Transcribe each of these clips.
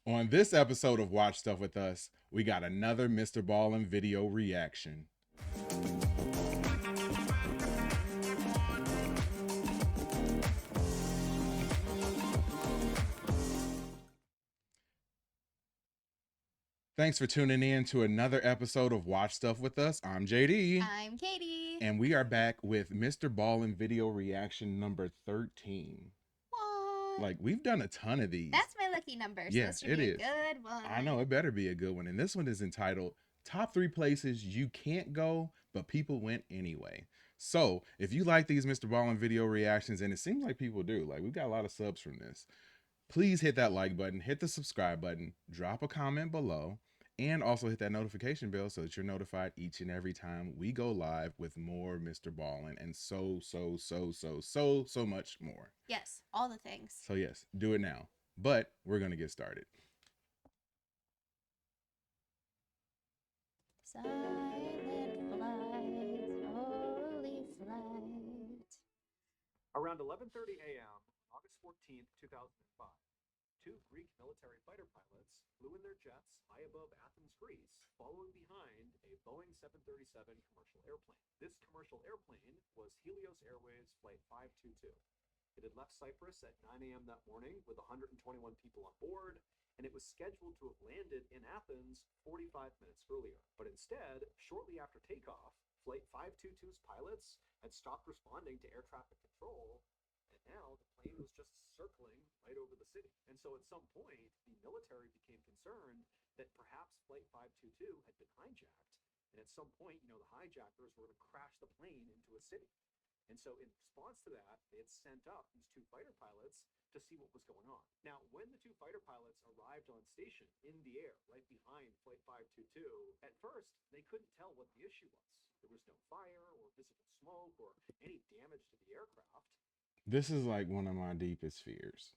On this episode of Watch Stuff With Us, we got another MrBallen video reaction. Thanks for tuning in to another episode of Watch Stuff With Us. I'm JD. I'm Katie. And we are back with MrBallen video reaction number 13. What? Like, we've done a ton of these. That's my lucky number. So Yes, this should be a good one. I know, it better be a good one. And this one is entitled Top 3 Places You Can't Go, But People Went Anyway. So, if you like these MrBallen video reactions, and it seems like people do, like, we've got a lot of subs from this, please hit that like button, hit the subscribe button, drop a comment below, and also hit that notification bell so that you're notified each and every time we go live with more MrBallen and so much more. Yes, all the things. So yes, do it now. But we're going to get started. Silent flight, holy flight. Around 11:30 a.m. August 14th, 2005, two Greek military fighter pilots flew in their jets high above Athens, Greece, following behind a Boeing 737 commercial airplane. This commercial airplane was Helios Airways Flight 522. It had left Cyprus at 9 a.m. that morning with 121 people on board, and it was scheduled to have landed in Athens 45 minutes earlier. But instead, shortly after takeoff, Flight 522's pilots had stopped responding to air traffic control, and now the plane was just circling right over the city. And so at some point, the military became concerned that perhaps Flight 522 had been hijacked, and at some point, the hijackers were going to crash the plane into a city. And so in response to that, they had sent up these two fighter pilots to see what was going on. Now, when the two fighter pilots arrived on station in the air right behind Flight 522, at first, they couldn't tell what the issue was. There was no fire or visible smoke or any damage to the aircraft. This is like one of my deepest fears.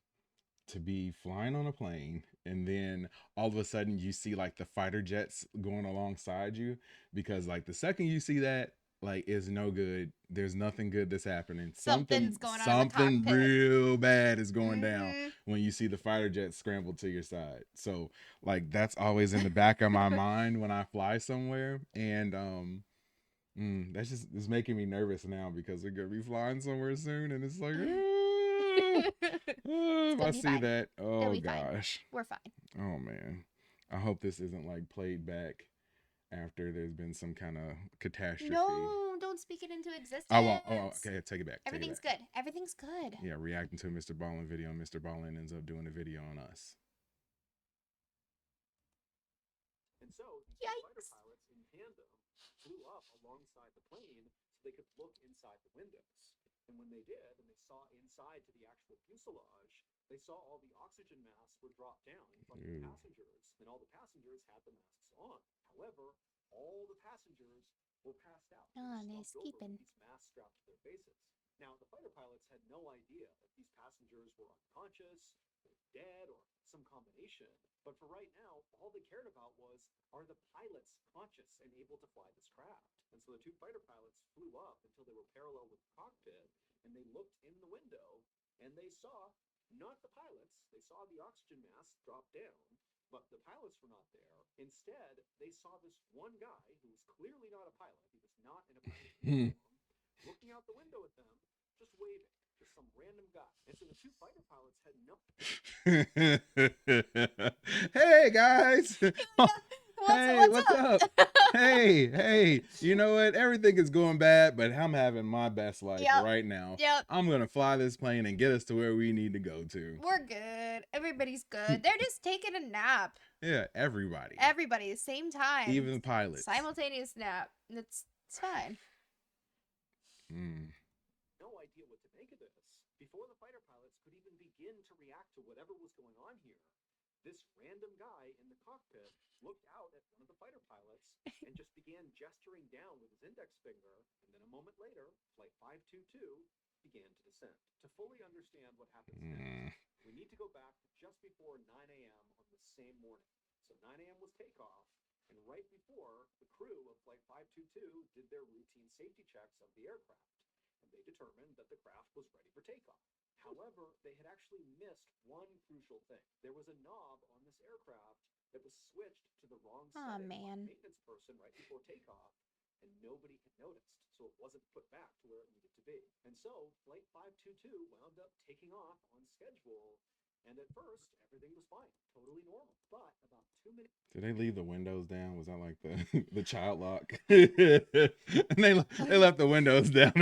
To be flying on a plane and then all of a sudden you see like the fighter jets going alongside you, because like the second you see that, like, it's no good. There's nothing good that's happening. Something's going on. Something real bad is going down when you see the fighter jet scramble to your side. So like that's always in the back of my mind when I fly somewhere. And that's just, it's making me nervous now because we're gonna be flying somewhere soon, and it's like, if I see fine. that, oh gosh, we're fine. Oh man, I hope this isn't like played back after there's been some kind of catastrophe. No, don't speak it into existence. I won't. Oh, okay, take it back. Everything's good. Everything's good. Yeah, reacting to a MrBallen video, and MrBallen ends up doing a video on us. And so the fighter pilots in tandem flew up alongside the plane so they could look inside the windows. And when they did, and they saw inside to the actual fuselage, they saw all the oxygen masks were dropped down in front of the passengers, and all the passengers had the masks on. However, all the passengers were passed out. Nice keeping. These masks strapped to their faces. Now, the fighter pilots had no idea if these passengers were unconscious, or dead, or some combination. But for right now, all they cared about was, are the pilots conscious and able to fly this craft? And so the two fighter pilots flew up until they were parallel with the cockpit, and they looked in the window, and they saw not the pilots. They saw the oxygen mask drop down, but the pilots were not there. Instead, they saw this one guy who was clearly not a pilot. He was not in a pilot uniform, looking out the window at them, just waving. Just some random guy. And so the two fighter pilots had no... Hey, guys! What's up? Hey, you know what? Everything is going bad, but I'm having my best life right now. I'm going to fly this plane and get us to where we need to go to. We're good. Everybody's good. They're just taking a nap. Yeah, everybody. Everybody, the same time. Even the pilots. Simultaneous nap. It's fine. No idea what to make of this. Before the fighter pilots could even begin to react to whatever was going on here, this random guy in the cockpit looked out at one of the fighter pilots and just began gesturing down with his index finger, and then a moment later, Flight 522 began to descend. To fully understand what happens next, we need to go back to just before 9 a.m. on the same morning. So 9 a.m. was takeoff, and right before, the crew of Flight 522 did their routine safety checks of the aircraft, and they determined that the craft was ready for takeoff. However, they had actually missed one crucial thing. There was a knob on the this aircraft that was switched to the wrong Aw, setting on man. the maintenance person right before takeoff, and nobody had noticed, so it wasn't put back to where it needed to be. And so Flight 522 wound up taking off on schedule, and at first everything was fine, totally normal. But about 2 minutes. Did they leave the windows down? Was that like the the child lock? And they left the windows down.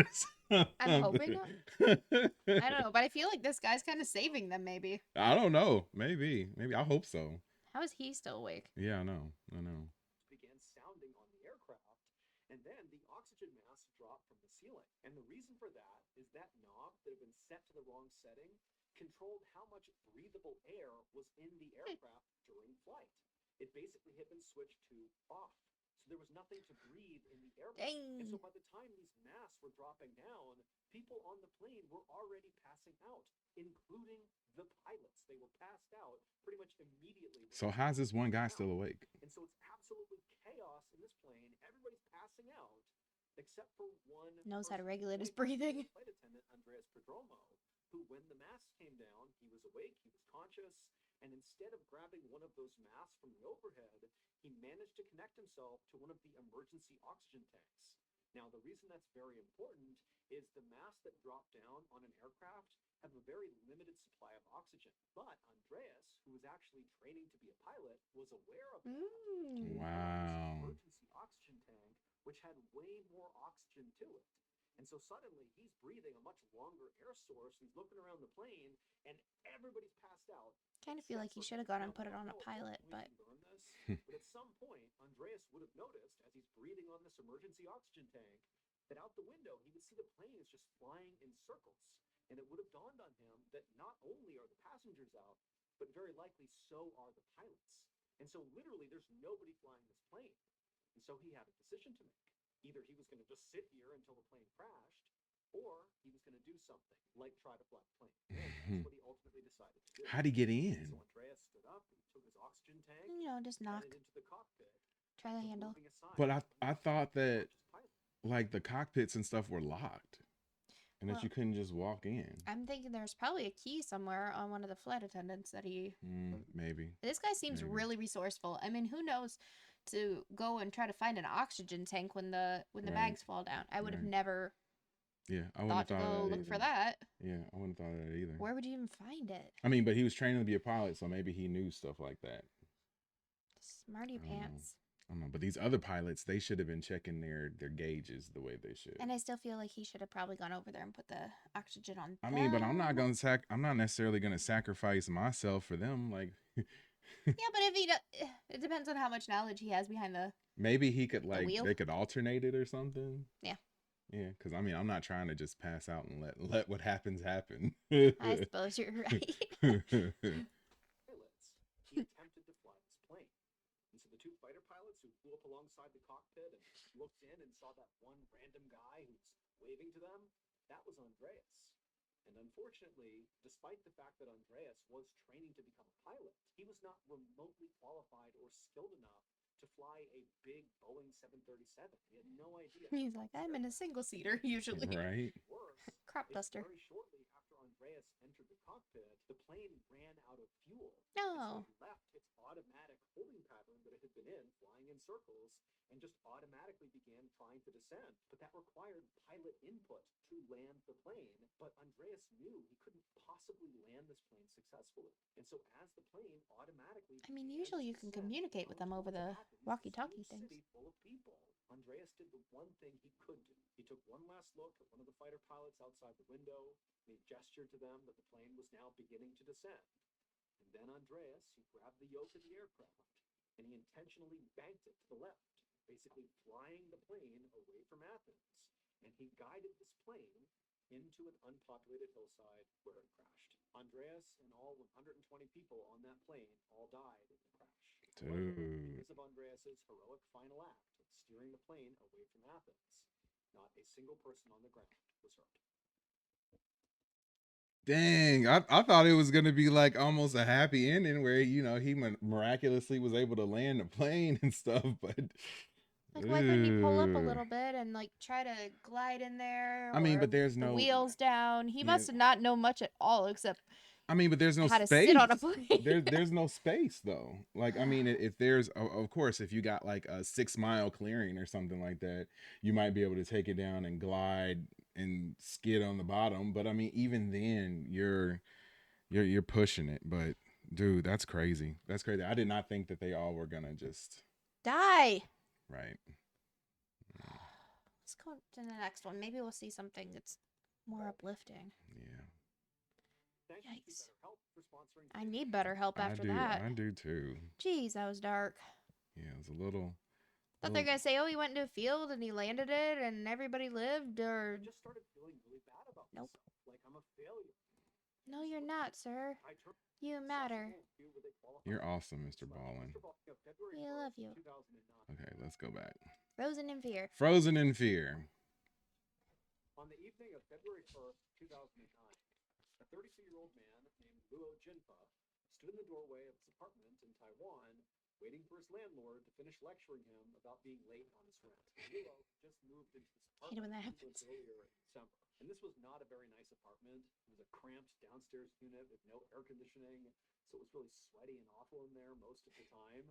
Or I'm hoping something. I don't know, but I feel like this guy's kind of saving them, maybe. I don't know. Maybe. I hope so. How is he still awake? Yeah, I know. Began sounding on the aircraft, and then the oxygen mask dropped from the ceiling. And the reason for that is that knob that had been set to the wrong setting controlled how much breathable air was in the aircraft during flight. It basically had been switched to off. So there was nothing to breathe in the airplane. And so Dang. by the time these masks were dropping down, people on the plane were already passing out, including the pilots. They were passed out pretty much immediately. So how's this one guy still awake? And so it's absolutely chaos in this plane. Everybody's passing out except for one Knows how to person, regulate his 25-year-old breathing. flight attendant Andreas Perdomo, who, when the mask came down, he was awake, he was conscious, and instead of grabbing one of those masks from the overhead, he managed to connect himself to one of the emergency oxygen tanks. Now, the reason that's very important is the masks that drop down on an aircraft have a very limited supply of oxygen. But Andreas, who was actually training to be a pilot, was aware of that. Mm. Wow. Emergency oxygen tank, which had way more oxygen to it. And so suddenly he's breathing a much longer air source. He's looking around the plane, and everybody's passed out. Kind of feel like he should have gone and put it on a pilot, but But at some point, Andreas would have noticed as he's breathing on this emergency oxygen tank that out the window he would see the planes just flying in circles. And it would have dawned on him that not only are the passengers out, but very likely so are the pilots. And so literally there's nobody flying this plane. And so he had a decision to make. Either he was going to just sit here until the plane crashed, or he was going to do something, like try to fly the plane. And that's what he ultimately decided to do. How'd he get in? So Andreas stood up, he took his oxygen tank, just knock. headed into the cockpit, Try the handle. moving aside But I thought that unconscious pilot. like the cockpits and stuff were locked, and that Well, you couldn't just walk in. I'm thinking there's probably a key somewhere on one of the flight attendants that he. Maybe. This guy seems Maybe. really resourceful. I mean, who knows to go and try to find an oxygen tank when the Right. bags fall down? I would have Right. never Yeah, I wouldn't thought have to thought go of that look for either. that. Yeah, I wouldn't have thought of that either. Where would you even find it? I mean, but he was training to be a pilot, so maybe he knew stuff like that. Smarty I don't know. pants. I don't know, but these other pilots, they should have been checking their gauges the way they should. And I still feel like he should have probably gone over there and put the oxygen on. I mean, but I'm not them. gonna I'm not necessarily gonna sacrifice myself for them. Like, Yeah, but if he it depends on how much knowledge he has behind the. maybe he could like wheel? they could alternate it or something. Yeah. Yeah, because I mean, I'm not trying to just pass out and let what happens happen. I suppose you're right. Pilots, he attempted to fly this plane. And so the two fighter pilots who flew up alongside the cockpit and looked in and saw that one random guy who's waving to them, that was Andreas. And unfortunately, despite the fact that Andreas was training to become a pilot, he was not remotely qualified or skilled enough to fly a big Boeing 737. He had no idea. He's like, I'm in a single seater usually. Right. Worse, Crop is duster. very shortly after Andreas entered the cockpit, the plane ran out of fuel. No. And so it left its automatic holding pattern that it had been in, flying in circles, and just automatically began trying to descend. But that required pilot input to land the plane. But Andreas knew he couldn't possibly land this plane successfully. And so as the plane automatically I mean, began usually to you can descend communicate with them over onto the Athens, this walkie-talkie huge things. city full of people, Andreas did the one thing he could do. He took one last look at one of the fighter pilots outside the window, and he gestured to them that the plane was now beginning to descend. And then Andreas, he grabbed the yoke of the aircraft, and he intentionally banked it to the left, basically flying the plane away from Athens. And he guided this plane into an unpopulated hillside where it crashed. Andreas and all 120 people on that plane all died in the crash. However, Dude. because of Andreas's heroic final act of steering the plane away from Athens, not a single person on the ground was hurt. Dang, I thought it was gonna be like almost a happy ending where he miraculously was able to land the plane and stuff, but Like, why couldn't he pull up a Ugh. little bit and like try to glide in there? I mean, or but there's the no wheels down. He Yeah. must have not known much at all except I mean, but there's no how to space. sit on a plane. There's no space though. Like, I mean, if there's of course, if you got like a 6 mile clearing or something like that, you might be able to take it down and glide and skid on the bottom. But I mean, even then, you're pushing it. But dude, that's crazy. That's crazy. I did not think that they all were gonna just Die. right. Let's go to the next one. Maybe we'll see something that's more uplifting. Yeah, Thank you to Yikes. BetterHelp for sponsoring I today's need better help after that. I do too. Jeez, that was dark. Yeah, it was a little. Thought they're gonna say, "Oh, he went into a field and he landed it, and everybody lived." I Or just started feeling really bad about Nope. myself, like I'm a failure. no, you're not, sir. I turned You matter. accessible where they qualify. You're awesome, Mr. So, Ballen. MrBallen, February We love 1st, you. 2009. Okay, let's go back. Frozen in fear. Frozen in fear. On the evening of February 1st, 2009, a 32-year-old man named Luo Jinfa stood in the doorway of his apartment in Taiwan, waiting for his landlord to finish lecturing him about being late on his rent. Luo just moved into this Hate it when apartment that he lived happens. earlier in December. And this was not a very nice apartment. It was a cramped downstairs unit with no air conditioning, so it was really sweaty and awful in there most of the time.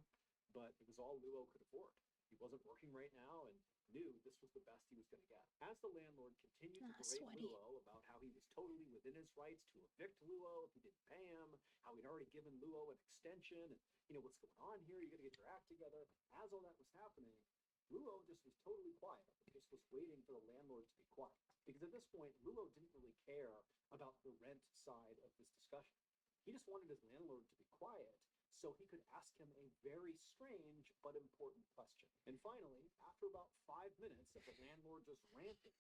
But it was all Luo could afford. He wasn't working right now and knew this was the best he was going to get. As the landlord continued to berate Sweaty. Luo about how he was totally within his rights to evict Luo if he didn't pay him, how he'd already given Luo an extension, and what's going on here? You got to get your act together. As all that was happening, Luo just was totally quiet. Just was waiting for the landlord to be quiet. Because at this point, Luo didn't really care about the rent side of this discussion. He just wanted his landlord to be quiet so he could ask him a very strange but important question. And finally, after about 5 minutes of the landlord just ranting,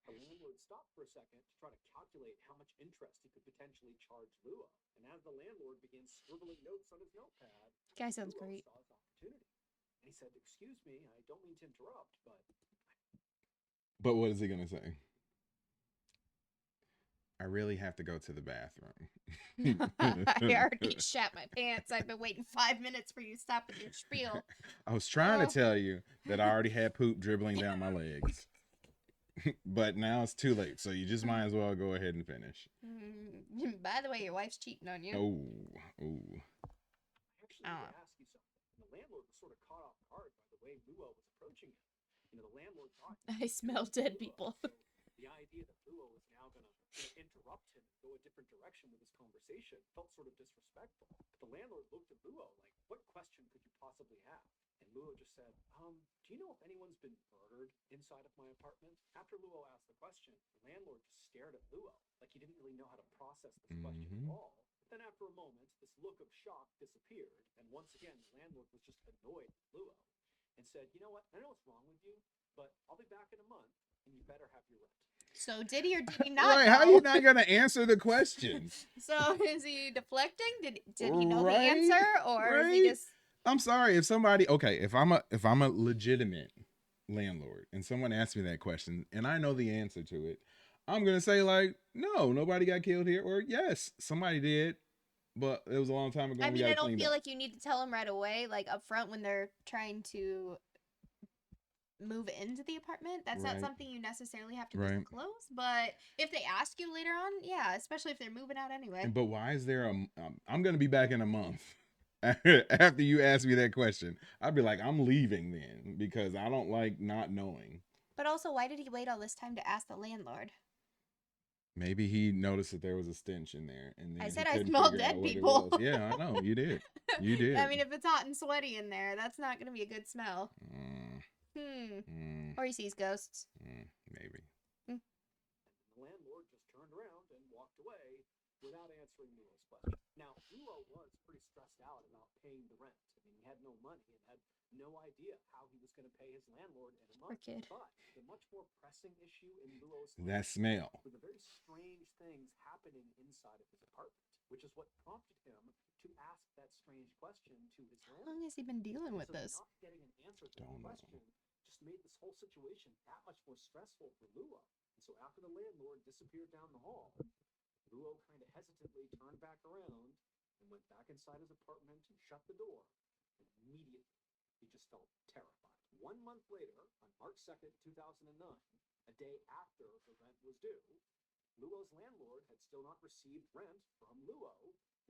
the landlord stopped for a second to try to calculate how much interest he could potentially charge Luo. And as the landlord began scribbling notes on his notepad, Guy sounds Luo great. saw his opportunity. And he said, "Excuse me, I don't mean to interrupt, but..." But what is he gonna say? I really have to go to the bathroom. I already shat my pants. I've been waiting 5 minutes for you to stop with your spiel. I was trying Oh. to tell you that I already had poop dribbling down my legs. But now it's too late, so you just might as well go ahead and finish. By the way, your wife's cheating on you. Oh. I actually need to ask you something. And the landlord was sort of caught off guard by the way Luo was approaching him. The landlord thought I smell dead people. So the idea that Luo was now going to interrupt him and go a different direction with his conversation felt sort of disrespectful. But the landlord looked at Luo like, "What question could you possibly have?" And Luo just said, "Do you know if anyone's been murdered inside of my apartment?" After Luo asked the question, the landlord just stared at Luo like he didn't really know how to process this question at all. Then after a moment, this look of shock disappeared, and once again, the landlord was just annoyed with Luo and said, "You know what? I know what's wrong with you, but I'll be back in a month, and you better have your rent." So did he or did he not? Right, know? how are you not gonna answer the question? So is he deflecting? Did he know Right, the answer, or is he right. just? I'm sorry if somebody if I'm a legitimate landlord and someone asks me that question and I know the answer to it, I'm gonna say like, no, nobody got killed here, or yes, somebody did, but it was a long time ago. I We mean, got I it don't cleaned feel up. like you need to tell him right away, like up front when they're trying to move into the apartment. That's not Right. something you necessarily have to Right. disclose. But if they ask you later on, yeah, especially if they're moving out anyway. But why is there I'm gonna be back in a month. After you ask me that question, I'd be like, I'm leaving then because I don't like not knowing. But also, why did he wait all this time to ask the landlord? Maybe he noticed that there was a stench in there, and then I he said I couldn't smelled figure out dead what people. it was. Yeah, I know you did. You did. I mean, if it's hot and sweaty in there, that's not going to be a good smell. Mm, Or he sees ghosts. maybe. And the landlord just turned around and walked away without answering Luo's question. Now, Luo was pretty stressed out about paying the rent. I mean, he had no money and had no idea how he was going to pay his landlord in a month. Poor kid. But the much more pressing issue in Luo's That life smell. were the very strange things happening inside of his apartment, which is what prompted him to ask that strange question to his How landlord. long has he been dealing with So this? not getting an answer to Don't the know. question just made this whole situation that much more stressful for Luo. And so after the landlord disappeared down the hall, Luo kind of hesitantly turned back around and went back inside his apartment and shut the door. And immediately, he just felt terrified. 1 month later, on March 2nd, 2009, a day after the rent was due, Luo's landlord had still not received rent from Luo,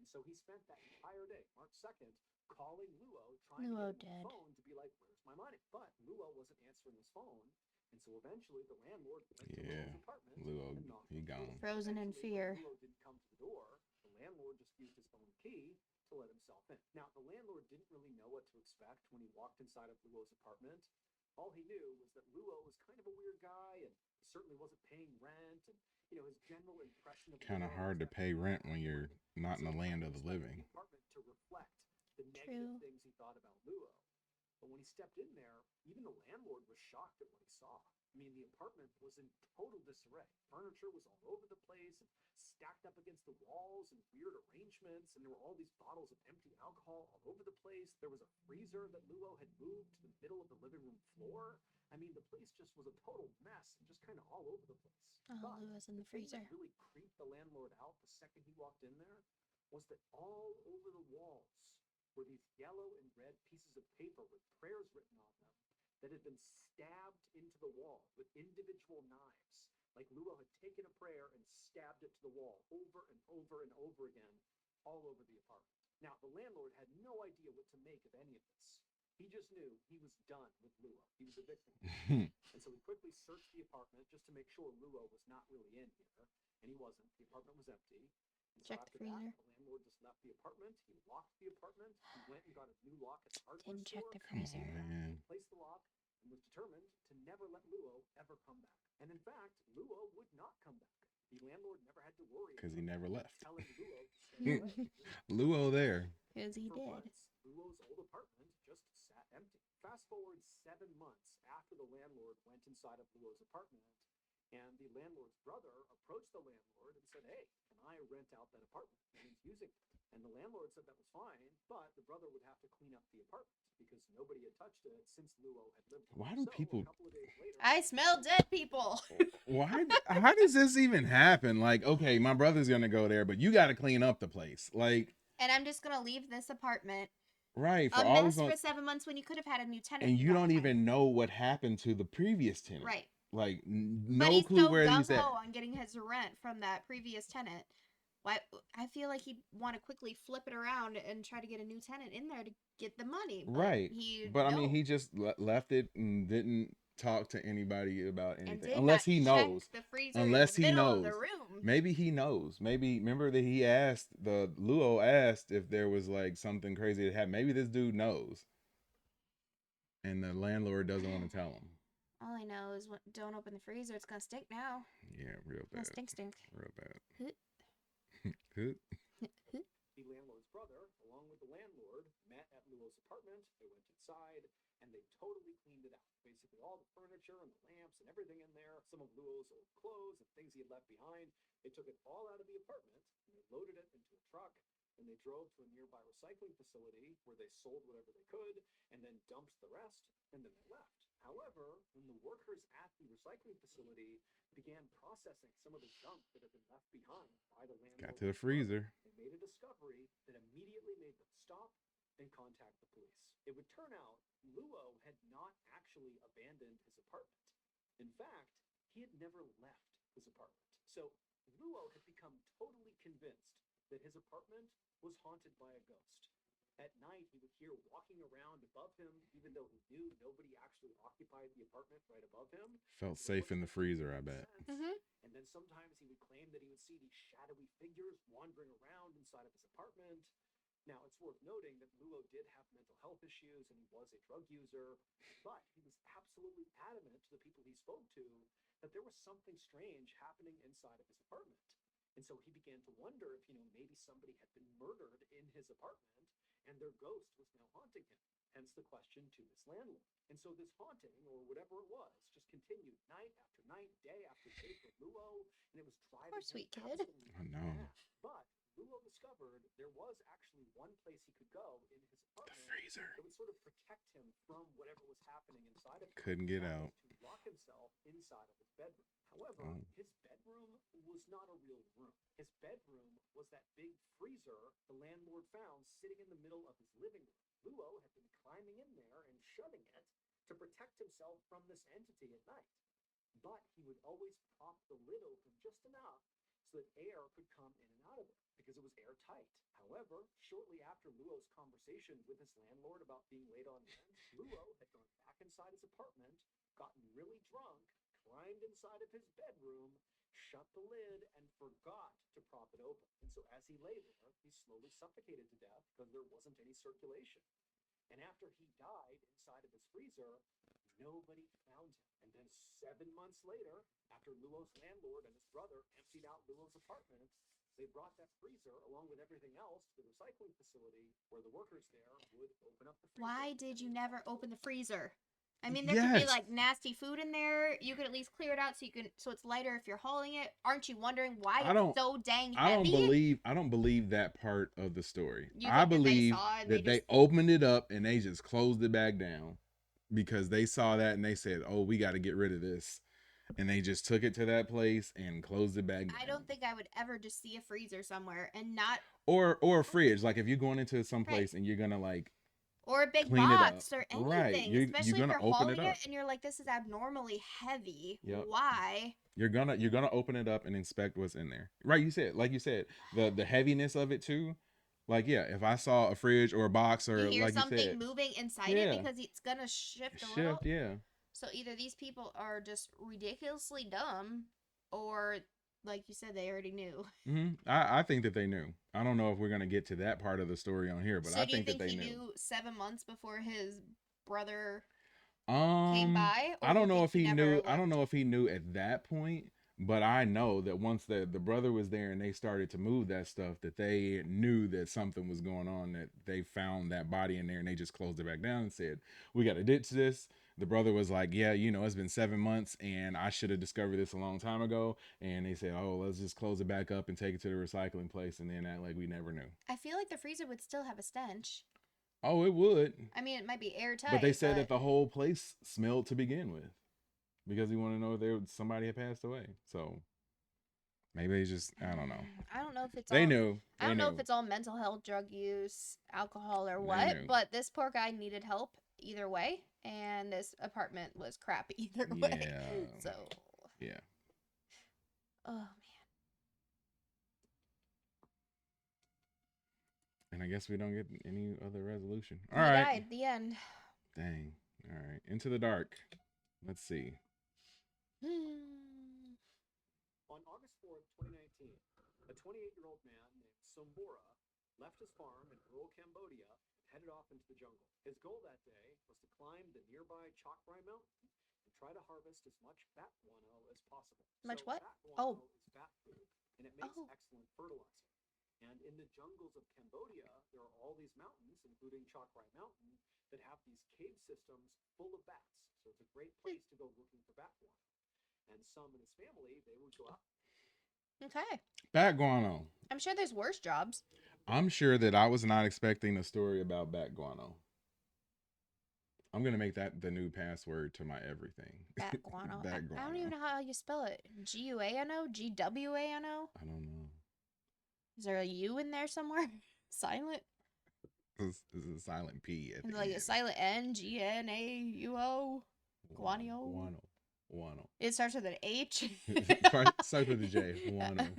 and so he spent that entire day, March 2nd, calling Luo, trying Luo to get him on the dead. phone to be like, where's my money? But Luo wasn't answering his phone, and so eventually the landlord went to Yeah, Luo's apartment Luo, and knocked he on the door. gone. Frozen in Eventually, fear. when Luo didn't come to the door, the landlord just used his own key to let himself in. Now, the landlord didn't really know what to expect when he walked inside of Luo's apartment. All he knew was that Luo was kind of a weird guy and certainly wasn't paying rent, and his general impression of Kind of Luo hard to was that pay he was rent when you're paranoid. not in So the he land kind of of the expected living. the apartment to reflect the negative True. things he thought about Luo. But when he stepped in there, even the landlord was shocked at what he saw. I mean, the apartment was in total disarray. Furniture was all over the place, and stacked up against the walls in weird arrangements, and there were all these bottles of empty alcohol all over the place. There was a freezer that Luo had moved to the middle of the living room floor. I mean, the place just was a total mess and just kind of all over the place. Oh, But Luo's in the the thing freezer. that really creeped the landlord out the second he walked in there was that all over the walls were these yellow and red pieces of paper with prayers written on them that had been stabbed into the wall with individual knives. Like Luo had taken a prayer and stabbed it to the wall over and over and over again, all over the apartment. Now, the landlord had no idea what to make of any of this. He just knew he was done with Luo. He was evicting him. And so he quickly searched the apartment just to make sure Luo was not really in here. And he wasn't. The apartment was empty. And so Check after the that, freezer. the landlord just left the apartment. He locked the apartment. He went and got a new lock at the hardware Didn't check store. the Come freezer. on, man. Replaced the lock and was determined to never let Luo ever come back. And in fact, Luo would not come back. The landlord never had to worry Because he about never left. telling Luo to stay away. Luo there. Because he For did. months, Luo's old apartment just sat empty. Fast forward 7 months after the landlord went inside of Luo's apartment, and the landlord's brother approached the landlord and said, hey, can I rent out that apartment? And he's using it. And the landlord said that was fine, but the brother would have to clean up the apartment because nobody had touched it since Luo had lived there. Why do So, people- a couple of days later, I smell dead people. Why? How does this even happen? Like, okay, my brother's gonna go there, but you got to clean up the place. Like, And I'm just gonna leave this apartment right for a all mess this, for 7 months when you could have had a new tenant. and in you that don't time. even know what happened to the previous tenant. Right. Like, But no he's clue so where he's gung at. ho on getting his rent from that previous tenant. Why? I feel like he'd want to quickly flip it around and try to get a new tenant in there to get the money. But Right. But I mean, no. he just left it and didn't talk to anybody about And anything, did unless not he check knows. the freezer Unless in the he middle knows. of the room. Maybe he knows. Maybe remember that he asked the Luo asked if there was like something crazy that happened. Maybe this dude knows, and the landlord doesn't want to tell him. All I know is don't open the freezer. It's gonna stink now. Yeah, real It's gonna bad. stink. Real bad. Huh. the landlord's brother, along with the landlord, met at Luo's apartment. They went inside and they totally cleaned it out. Basically, all the furniture and the lamps and everything in there, some of Luo's old clothes and things he had left behind. They took it all out of the apartment and they loaded it into a truck. And they drove to a nearby recycling facility where they sold whatever they could and then dumped the rest, and then they left. However, when the workers at the recycling facility began processing some of the junk that had been left behind by the landlord, Got to the freezer. they made a discovery that immediately made them stop and contact the police. It would turn out Luo had not actually abandoned his apartment. In fact, he had never left his apartment. So Luo had become totally convinced that his apartment was haunted by a ghost. At night, he would hear walking around above him, even though he knew nobody actually occupied the apartment right above him. Felt It safe in the looked like freezer, I it made bet. sense. Mm-hmm. And then sometimes he would claim that he would see these shadowy figures wandering around inside of his apartment. Now, it's worth noting that Luo did have mental health issues and he was a drug user, but he was absolutely adamant to the people he spoke to that there was something strange happening inside of his apartment. And so he began to wonder if, maybe somebody had been murdered in his apartment and their ghost was now haunting him. Hence the question to his landlord. And so this haunting, or whatever it was, just continued night after night, day after day for Luo, and it was driving Poor him sweet kid. absolutely I know. mad. But Luo discovered there was actually one place he could go in his The apartment freezer. that would sort of protect him from whatever was happening inside of him. Couldn't get That out. was to lock himself inside of his bedroom. However, Oh. his bedroom was not a real room. His bedroom was that big freezer the landlord found sitting in the middle of his living room. Luo had been climbing in there and shutting it to protect himself from this entity at night. But he would always prop the lid open just enough so that air could come in and out of it because it was airtight. However, shortly after Luo's conversation with his landlord about being late on rent, Luo had gone back inside his apartment, gotten really drunk, climbed inside of his bedroom, shut the lid, and forgot to prop it open. And so as he lay there, he slowly suffocated to death because there wasn't any circulation. And after he died inside of his freezer, nobody found him. And then 7 months later, after Luo's landlord and his brother emptied out Luo's apartment, they brought that freezer along with everything else to the recycling facility where the workers there would open up the freezer. Why did you never open the freezer? I mean, there could Yes. be like nasty food in there. You could at least clear it out so it's lighter if you're hauling it. Aren't you wondering why it's so dang heavy? I don't believe that part of the story. You I think that they believe saw it and that they they just- opened it up and they just closed it back down because they saw that and they said, "Oh, we got to get rid of this." And they just took it to that place and closed it back down. I don't think I would ever just see a freezer somewhere and not or a fridge. Like if you're going into some place and you're gonna like or a big clean it up. box or anything, Right. You're especially gonna if you're open hauling it it up. and you're like, this is abnormally heavy. Yep. Why? You're gonna open it up and inspect what's in there. Right, you said the heaviness of it too. Like yeah, if I saw a fridge or a box or You hear like something you said, moving inside Yeah. it because it's gonna shift a little. yeah. So either these people are just ridiculously dumb, or like you said, they already knew. I think that they knew. I don't know if we're gonna get to that part of the story on here, but So I do you think that think they he knew. knew 7 months before his brother came by? Or I don't you know think if he never knew. looked? I don't know if he knew at that point, but I know that once the brother was there and they started to move that stuff, that they knew that something was going on. That they found that body in there and they just closed it back down and said, "We got to ditch this." The brother was like, "Yeah, it's been 7 months and I should have discovered this a long time ago." And they said, "Oh, let's just close it back up and take it to the recycling place and then act like we never knew." I feel like the freezer would still have a stench. Oh, it would. I mean, it might be airtight. But they said that the whole place smelled to begin with because he wanted to know if somebody had passed away. So maybe they just, I don't know. I don't know if it's They all, knew. I don't know if it's all mental health, drug use, alcohol, or They what. knew. But this poor guy needed help either way, and this apartment was crap either way. Yeah. So Yeah. oh man. And I guess we don't get any other resolution. He All right. died. The end. Dang. All right. Into the dark. Let's see. On August 4th, 2019, a 28-year-old man named Sombora left his farm in rural Cambodia and headed off into the jungle. His goal that day was to climb the nearby Chakrai Mountain and try to harvest as much bat guano as possible. Much what? Bat guano Oh. is bat food, and it makes Oh. excellent fertilizer. And in the jungles of Cambodia, there are all these mountains, including Chakrai Mountain, that have these cave systems full of bats. So it's a great place to go looking for bat guano. And Sum and his family, they would go out. Okay. Bat guano. I'm sure there's worse jobs. I'm sure that I was not expecting a story about bat guano. I'm going to make that the new password to my everything. Bat guano. Bat I guano. don't even know how you spell it. Guano? GWANO? I don't know. Is there a U in there somewhere? Silent? This is a silent P at And the like a end. silent N, GNAUO? Guano? Guano. It starts with an H. Start with a J. Guano.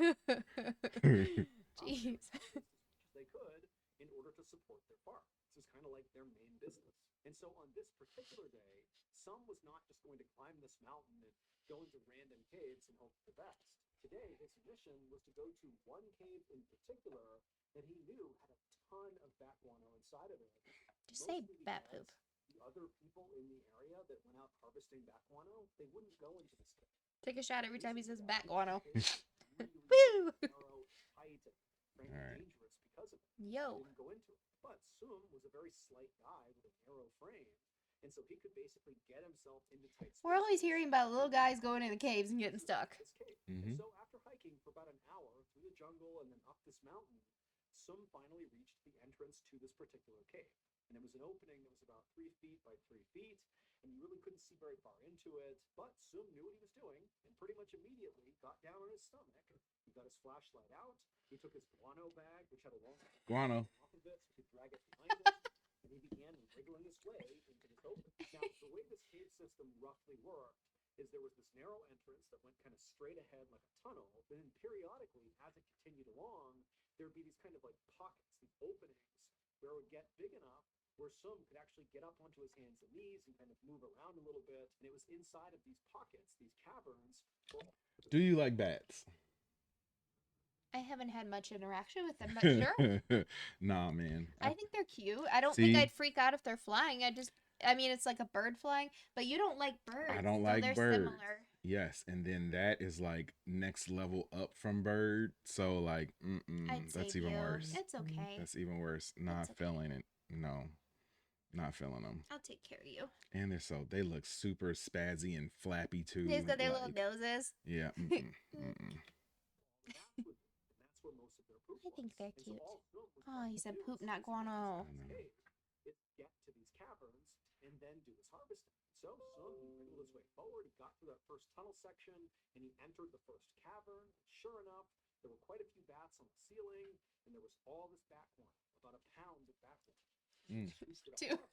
Jeez. They could in order to support their farm. This is kind of like their main business. And so on this particular day, Sum was not just going to climb this mountain and go into random caves and hope for the best. Today, his mission was to go to one cave in particular that he knew had a ton of bat guano inside of it. Just say Mostly bat because poop. The other people in the area that went out harvesting bat guano, they wouldn't go into this cave. Take a shot every time he says bat guano. Woo! Narrow, tight, and frankly Alright. dangerous because of it. Yo. Didn't go into it. But Sum was a very slight guy with a narrow frame, and so he could basically get himself into tight spaces. We're always hearing about little guys going in the caves and getting stuck. This cave. Mhm. And so after hiking for about an hour through the jungle and then up this mountain, Sum finally reached the entrance to this particular cave. And it was an opening that was about 3 feet by 3 feet, and you really couldn't see very far into it. But Sum knew what he was doing, and pretty much immediately got down on his stomach. He got his flashlight out. He took his guano bag, which had a long Guano. off of it, so he could drag it behind him, and he began wriggling his way into this opening. Now, the way this cave system roughly worked is there was this narrow entrance that went kind of straight ahead like a tunnel. Then periodically, as it continued along, there'd be these kind of like pockets, these openings where it would get big enough where Sum could actually get up onto his hands and knees and kind of move around a little bit. And it was inside of these pockets, these caverns. Do you like bats? I haven't had much interaction with them, but sure. Nah, man. I think they're cute. I don't See? think I'd freak out if they're flying. I mean, it's like a bird flying, but you don't like birds. I don't so like they're birds. similar. Yes, and then that is like next level up from bird. So like, I'd that's save even you. worse. It's okay. That's even worse. Not It's okay. feeling it. No, not feeling them. I'll take care of you. And they look super spazzy and flappy too. They've got their like, little noses. Yeah. That's where most of their poop I think was. they're And so cute. all Sum was Oh, trying you to said do poop, not since he was guano. in this cave is get to these caverns and then do his harvesting. So Sum wriggled his way forward. He got through that first tunnel section and he entered the first cavern. Sure enough, there were quite a few bats on the ceiling, and there was all this bat guano, about a pound of bat guano. Mm. He scooped it Two. up,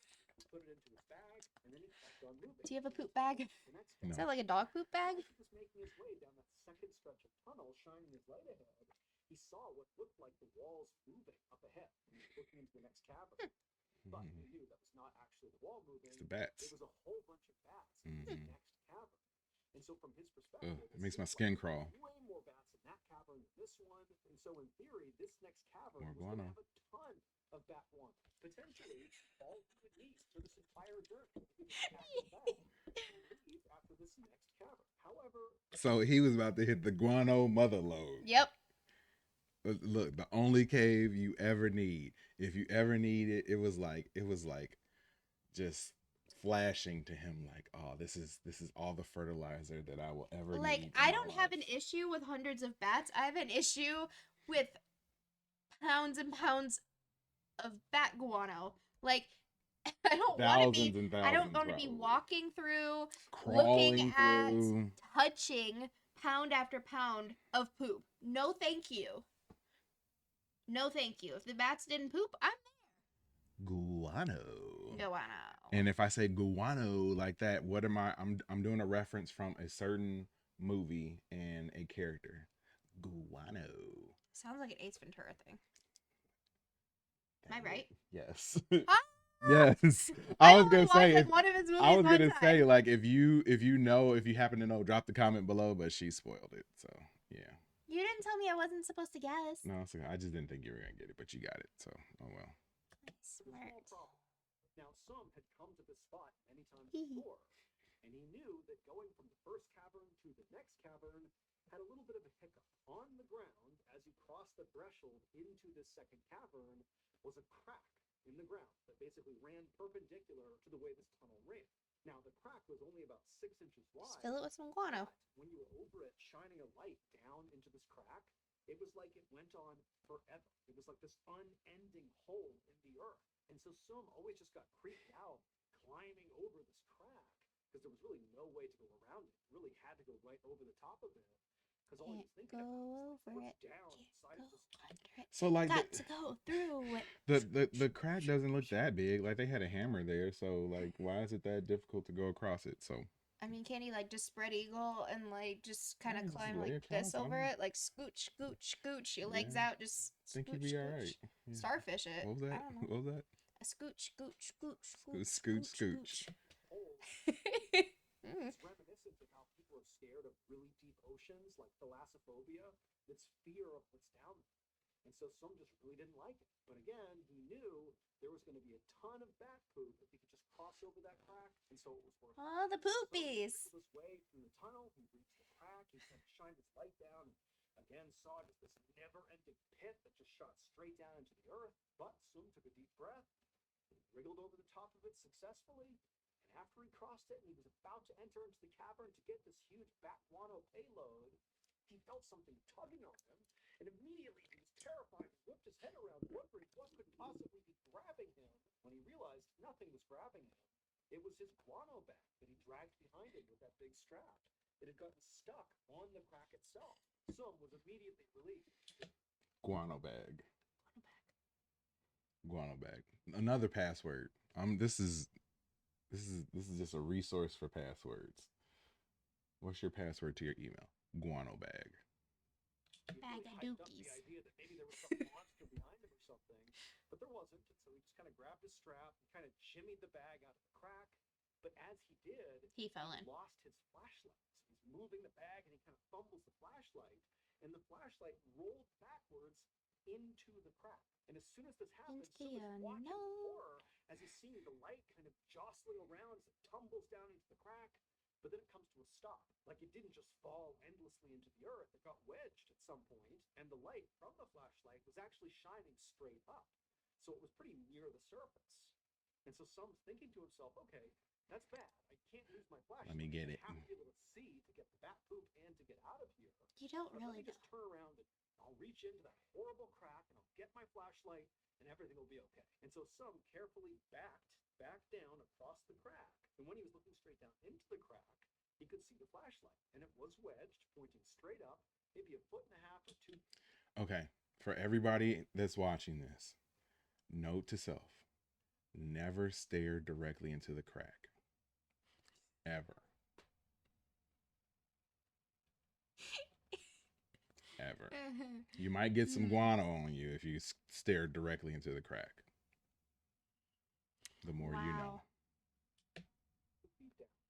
put it into his bag, and then he kept on moving. Do you have a poop bag? The next No. Is that like a dog poop bag? as he was making his way down that second stretch of tunnel, shining his light ahead, he saw what looked like the walls moving up ahead. He was looking into the next cavern. But he knew that was not actually the wall moving. It's the bats. It was a whole bunch of bats in the next cavern. And so from his perspective, It makes my skin crawl. way more bats in that cavern than this one. And so in theory, this next cavern More was going to guano. have a ton of bat guano. Potentially all you would need for this entire journey. After this next cavern. However, So he was about to hit the guano mother load. Yep. Look, the only cave you ever need. If you ever need it, it was like just flashing to him like, oh, this is all the fertilizer that I will ever Like, need. I don't have an issue with hundreds of bats. I have an issue with pounds and pounds of bat guano. Like, I don't want to be. Thousands and I don't thousands, want to be probably. walking through, Crawling looking at, through. touching pound after pound of poop. No, thank you. No, thank you. If the bats didn't poop, I'm Guano. guano. And if I say guano like that, what am I? I'm doing a reference from a certain movie and a character. Guano. Sounds like an Ace Ventura thing. Am I right? Yes. Ah! Yes. I I was only gonna say watched, like, if, one of his movies I was one gonna time. say like if you happen to know, drop the comment below. But she spoiled it, so yeah. You didn't tell me I wasn't supposed to guess. No, it's okay. I just didn't think you were gonna get it, but you got it. So oh well. Smart. Small problem. Now, Sum had come to this spot many times before, and he knew that going from the first cavern to the next cavern had a little bit of a hiccup. On the ground, as you crossed the threshold into this second cavern, was a crack in the ground that basically ran perpendicular to the way this tunnel ran. Now, the crack was only about 6 inches wide. Just fill it with some guano. But when you were over it, shining a light down into this crack, it was like it went on forever. It was like this unending hole in the earth. And so Sum always just got creeped out climbing over this crack because there was really no way to go around it. You really had to go right over the top of it because all he was thinking about was Go over what's it. down inside of this. So like Got to go through it. the crack doesn't look that big. Like they had a hammer there, so like why is it that difficult to go across it? So I mean, can he like just spread eagle and like just kind Yeah, of just climb lay like across this on over him. it, like scooch, scooch, scooch, your legs Yeah. out, just I think he'd scooch, be all scooch. right. Yeah. Starfish it. What was I that? don't know. What was that? A scooch, scooch, scooch, Scooch, scooch, scooch, scooch. Hole. Mm. It's reminiscent of how people are scared of really deep oceans, like thalassophobia. It's fear of what's down there. And so Sum just really didn't like it. But again, he knew there was going to be a ton of bat poop if he could just cross over that crack. And so it was worth it. Oh, the So poopies. he wriggled his way through the tunnel. He reached the crack. He kind of shined his light down. And again, saw just this never-ending pit that just shot straight down into the earth. But Sum took a deep breath. He wriggled over the top of it successfully. And after he crossed it and he was about to enter into the cavern to get this huge bat guano payload, he felt something tugging on him. And immediately he was terrified. He whipped his head around, wondering what could possibly be grabbing him. When he realized nothing was grabbing him, it was his guano bag that he dragged behind him with that big strap. It had gotten stuck on the crack itself. Sum was immediately relieved. Guano bag. Guano bag. Another password. This is just a resource for passwords. What's your password to your email? Guano bag. He Bag really of hyped up the dookies. idea that maybe there was some monster behind him or something, but there wasn't. And so he just kind of grabbed his strap and kind of jimmied the bag out of the crack. But as he did, He fell in. lost his flashlight. So he's moving the bag and he kind of fumbles the flashlight, and the flashlight rolled backwards into the crack. And as soon as this happens, Into Sue is watching the with horror as he's seeing the light kind of jostling around as it tumbles down into the crack. But then it comes to a stop. Like it didn't just fall endlessly into the earth. It got wedged at some point, and the light from the flashlight was actually shining straight up. So it was pretty near the surface. And so Sum's thinking to himself, okay, that's bad. I can't use my flashlight. Let me get it. I have to be able to see to get the bat poop and to get out of here. You don't But let really me just turn around and I'll reach into that horrible crack and I'll get my flashlight and everything will be okay. And so Sum carefully backed back down across the crack. And when he was looking straight down into the crack, he could see the flashlight. And it was wedged, pointing straight up, maybe a foot and a half or 2. Okay, for everybody that's watching this, note to self: never stare directly into the crack, ever. Ever. You might get some guano on you if you stare directly into the crack. The more you know.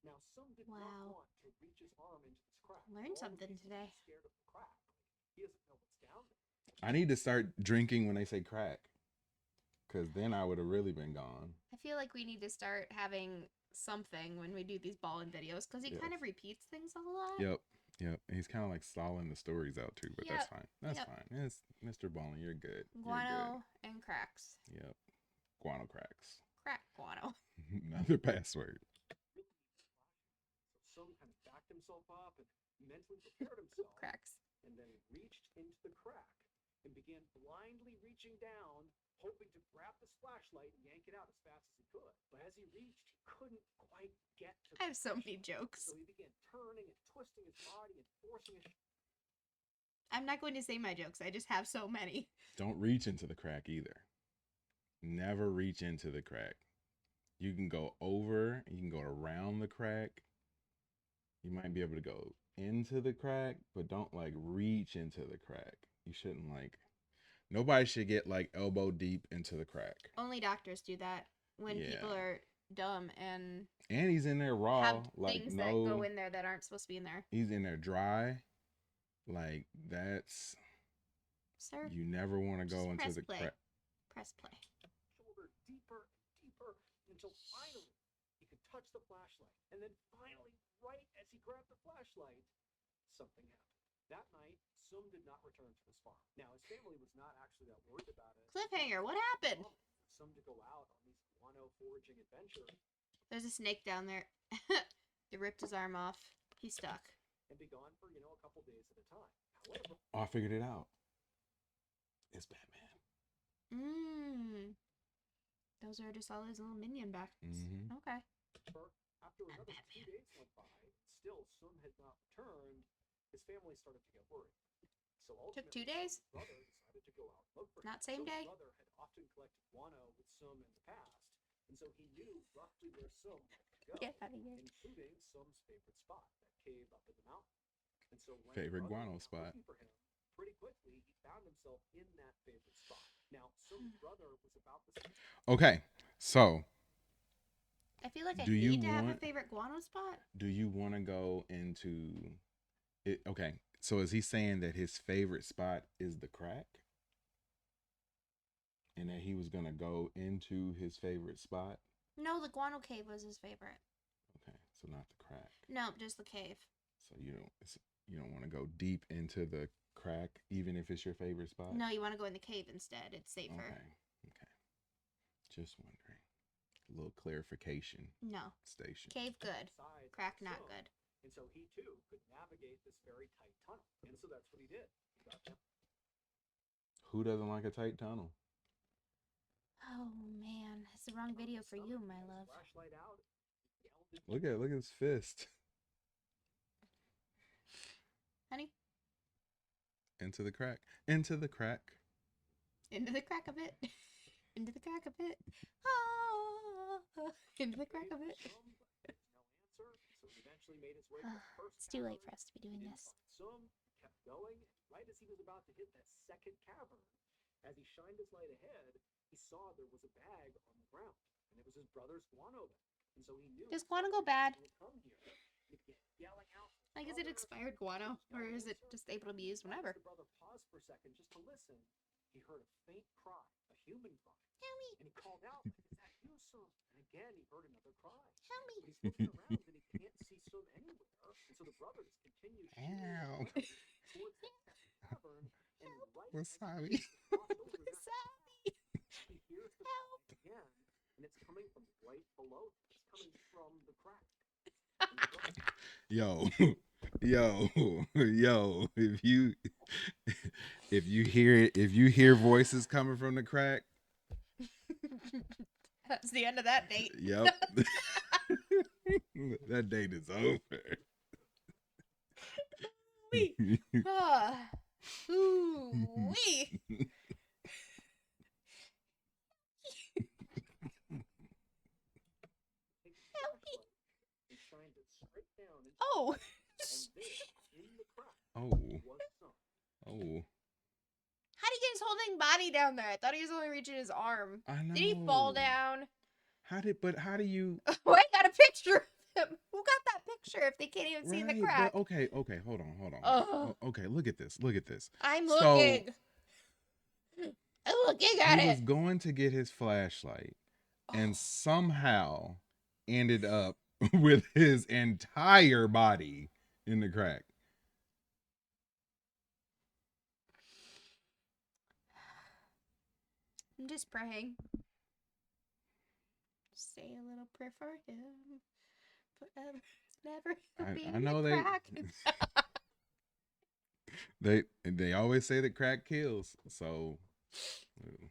Now, Sum did Wow. not want to reach his arm into this crack. Learned For all the something reasons today. He's scared of the crack. He doesn't know what's down there. I need to start drinking when they say crack, because then I would have really been gone. I feel like we need to start having something when we do these Ballin videos because he Yes. kind of repeats things a lot. Yep. Yep. And he's kind of like stalling the stories out too, but that's Yep. fine. That's Yep. fine. It's MrBallen, you're good. Guano and cracks. You're good. Yep. Guano cracks. Crack guano. Another password. So Sum kind of backed himself up and mentally prepared himself. Cracks. And then reached into the crack and began blindly reaching down, hoping to grab this flashlight and yank it out as fast as he could. But as he reached, he couldn't quite get to the I have so many flashlight. jokes. So he began turning and twisting his body and forcing his I'm not going to say my jokes. I just have so many. Don't reach into the crack either. Never reach into the crack. You can go over, you can go around the crack. You might be able to go into the crack, but don't like reach into the crack. You shouldn't like, nobody should get like elbow deep into the crack. Only doctors do that when people Yeah. are dumb and And he's in there raw, have like things that go in there that aren't supposed to be in there. he's in there dry. Like that's, Sir, you never want to just go into press the play. crack. Press play. shoulder deeper and deeper until finally he could touch the flashlight. And then finally, right as he grabbed the flashlight, something happened. That night, Sum did not return to his farm. Now, his family was not actually that worried about it. Cliffhanger, what happened? Sum to go out on these guano foraging adventures There's a snake down there. They ripped his arm off. He's stuck. and be gone for, a couple days at a time. However, Oh, I figured it out. It's Batman. Those are just all his little minion back. Mhm. Okay. after another 2 days went by, still Sum had not returned, his family started to get worried. So Took ultimately, 2 days? Sum's brother decided to go out and look for him. Not same Sum's day? brother had often collected guano with Sum in the past, and so he knew roughly where Sum would go, Get out of here. including Sum's favorite spot, that cave up in the mountain. And so when Favorite his brother guano went out spot. looking for him, pretty quickly he found himself in that favorite spot. Now, Sum's brother was about the same. Okay, so I feel like I Do you need to have a want- favorite guano spot. do you want to go into it? Okay, so is he saying that his favorite spot is the crack? And that he was going to go into his favorite spot? No, the guano cave was his favorite. Okay, so not the crack. No, just the cave. So you don't want to go deep into the crack even if it's your favorite spot? No, you want to go in the cave instead. It's safer. Okay. Just wondering. A little clarification No. station. Cave good. Side Crack not Sum, good. And so he too could navigate this very tight tunnel. And so that's what he did. He got down. Who doesn't like a tight tunnel? Oh man, it's the wrong video for you, my Had his love. flashlight out, yelled at Look at his fist. Honey, Into the crack. Into the crack. into the crack of it. Into the crack of it. Ah, into the crack of it. Sum, but there was no answer. So So he eventually made his way to the first It's too late cavern. for us to be doing He didn't this. find some, kept going, and right as he was about to hit that second cavern, as he shined his light ahead, he saw there was a bag on the ground, and it was his brother's guano bag. And so he knew Does guano go bad? he would come here. He began yelling out for his Like, is it brother. expired guano, or is it just able to be used Right as whenever? the brother paused for a second just to listen, he heard a faint cry, a human cry. Help me! And he called out, like, "Is that you, Sum?" And again, he heard another cry. Help me! But he's looking around and he can't see Sum anywhere. And so the brother just continues Ow. towards the cavern. And right Wasabi. as he crossed over that Wasabi! he hears the cry again, and it's coming from right below him. It's coming from the crack. And the brother Yo, yo, if you hear voices coming from the crack, That's the end of that date. yep. That date is over. Wee. Ah. Ooh, wee. takes a flashlight and shines it straight down into Oh. and there, in the crack, Oh, was Sum. oh, How'd he get his holding body down there? I thought he was only reaching his arm. I know. Did he fall down? How do you? Oh, I got a picture of him. Who got that picture if they can't even see in the Right, crack? but okay, hold on. Ugh. Okay, look at this. I'm So- looking. I'm looking at He was it. going to get his flashlight Oh. and somehow ended up with his entire body in the crack. I'm just praying. Say a little prayer for him. Forever, never be I know a crack. they always say that crack kills. So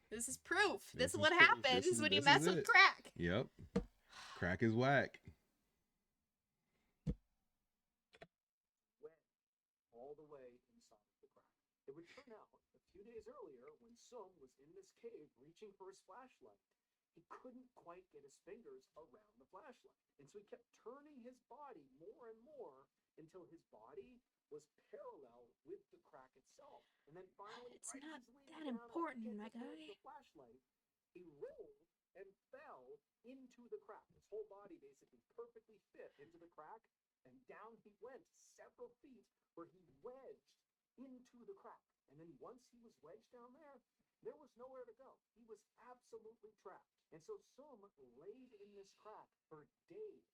This is proof. This This is is what proof. happens This is- when you this mess is with it. crack. yep, crack is whack. Went all the way inside the crack. It would turn out, a few days earlier, when Sum was in this cave reaching for his flashlight, he couldn't quite get his fingers around the flashlight. And so he kept turning his body more and more until his body was parallel with the crack itself. And then finally, It's right not as he's that leaning down important, against my the edge of guy. the flashlight, he rolled and fell into the crack. His whole body basically perfectly fit into the crack, and down he went several feet where he wedged into the crack. And then once he was wedged down there was nowhere to go. He was absolutely trapped. And so Sum laid in this crack for days,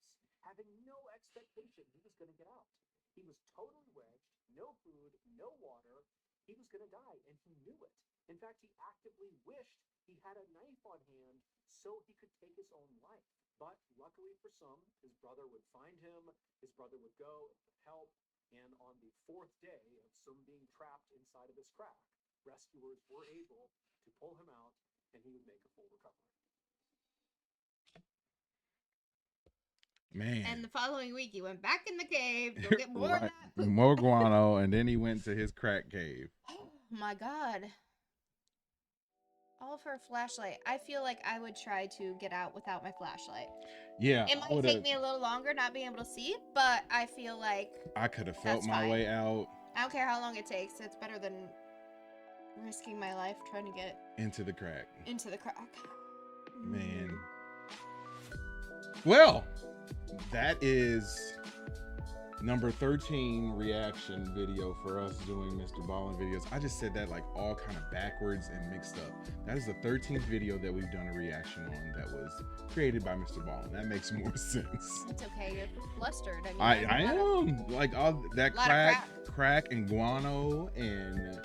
having no expectation he was going to get out. He was totally wedged, no food, no water. He was going to die, and he knew it. In fact, he actively wished he had a knife on hand so he could take his own life. But luckily for Sum, his brother would find him, his brother would go and help, and on the fourth day of Sum being trapped inside of this crack, rescuers were able to pull him out, and he would make a full recovery. Man. And the following week, he went back in the cave to go get more of Right. that poop. More guano, and then he went to his crack cave. Oh my god. All for a flashlight. I feel like I would try to get out without my flashlight. Yeah, It might take me a little longer not being able to see, but I feel like I could have felt That's my fine. way out I don't care how long it takes. It's better than risking my life trying to get into the crack. into the crack. Man. Well, that is number 13 reaction video for us doing MrBallen videos. I just said that like all kind of backwards and mixed up. That is the 13th video that we've done a reaction on that was created by MrBallen. That makes more sense. It's okay. You're flustered. I am like all that Lot of crack and guano and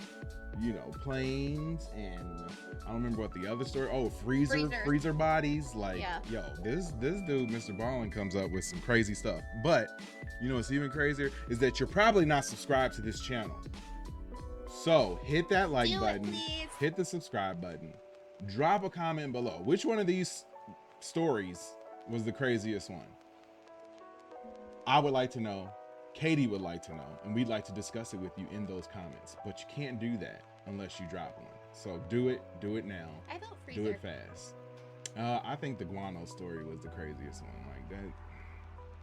planes and I don't remember what the other story. Oh, freezer bodies. Like, Yeah. yo, this dude, MrBallen, comes up with some crazy stuff. But you know what's even crazier is that you're probably not subscribed to this channel. So hit that like Do it, button, please. hit the subscribe button, drop a comment below. Which one of these stories was the craziest one? I would like to know. Katie would like to know, and we'd like to discuss it with you in those comments. But you can't do that unless you drop one. So do it now. I vote freezer. Do it fast. I think the guano story was the craziest one. Like that.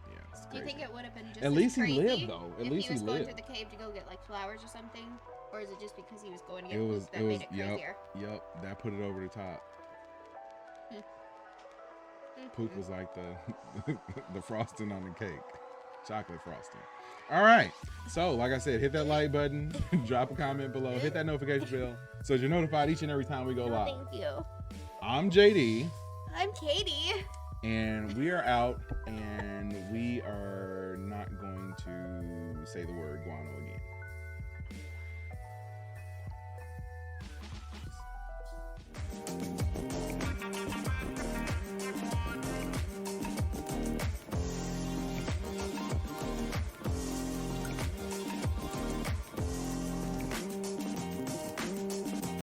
Yeah. It's Do you think crazy. it would have been just At as least he crazy lived, though. At if least he was he going lived. through the cave to go get like flowers or something? Or is it just because he was going to It get was, poop that made it crazier? yep. That put it over the top. Poop was like the the frosting on the cake, chocolate frosting. All right, so like I said, hit that like button, drop a comment below, hit that notification bell so you're notified each and every time we go No, live. thank you. I'm JD, I'm Katie. and we are out, and we are not going to say the word guano again.